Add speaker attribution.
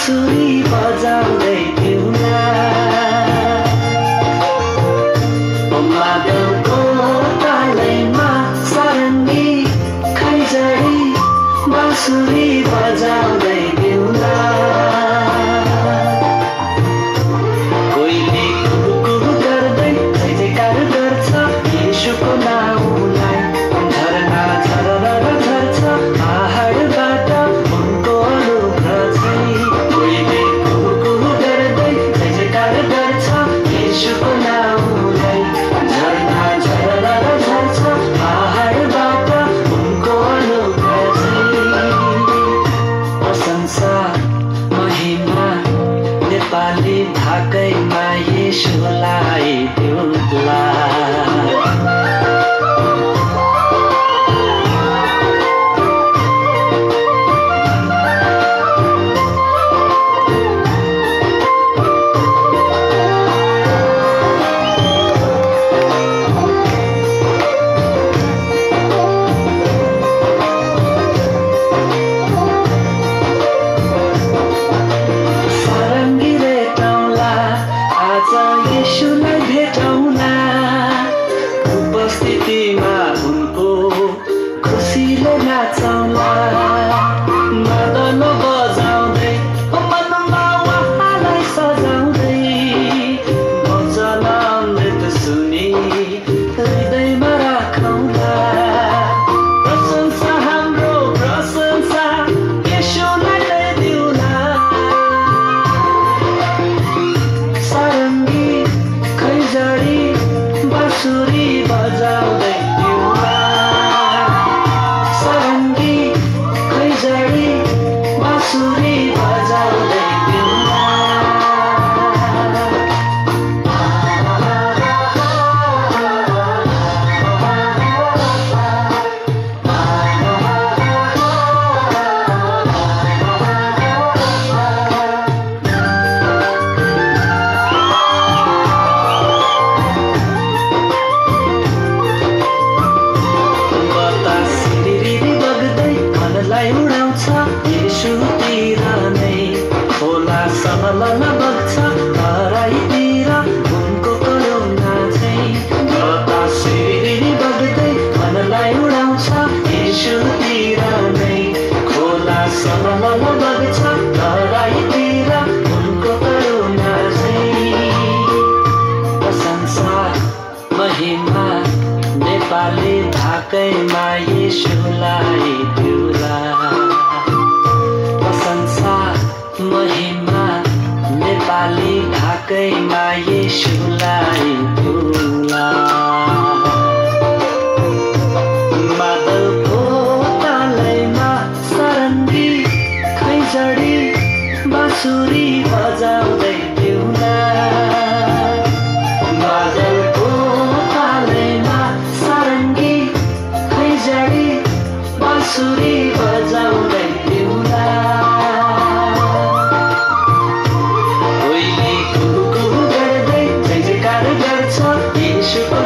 Speaker 1: बाँसुरी बजाउँदै पिउला मादलको तालैमा सारङ्गी खैँजडी बाँसुरी बजाउँदै पिउला कोहीले कुहु गर्दै जय जयकार गर्छ येशूको नाउँलाई झरना झरर झर्छ पहाडबाट उनको अनुग्रह चाहिँ कोहीले कुहु गर्दै जय जयकार गर्छ येशूको नाउँलाई झरना झरर झर्छ पहाडबाट उनको अनुग्रह चाहिँ प्रशंसा महिमा नेपाली भाकैमा येशूलाई दिउँला येशूलाई भेटौँला उपस्थितिमा उनको खुसीले नाचौँला मदन बजाउँदै मनमा उहाँलाई सजाउँदै वचन अमृत सुनि हृदयमा राखौँला प्रशंसा हाम्रो प्रशंसा येशूलाई दिउँला सारङ्गी खैँजडी बाँसुरी बजाउँदै पिउला सारङ्गी खैँजडी बाँसुरी बजाउँदै पिउला उडाउँछ येशूतिर नै खोला सहलन बग्छ तराईतिर उनको करुणा चाहिँ बतासिरी बग्दै मनलाई उडाउँछ येशूतिर नै खोला सहलन बग्छ तराईतिर उनको करुणा चाहिँ प्रशंसा महिमा नेपाली भाकैमा येशूलाई दिउँला प्रशंसा महिमा नेपाली भाकैमा येशूलाई दिउँला मादलको तालैमा सारङ्गी खैँजडी बाँसुरी बजाउँदै पिउला मादलको तालैमा सारङ्गी खैँजडी बाँसुरी बजाउँदै पिउला कोहीले कुहु गर्दै जय जयकार गर्छ येशूको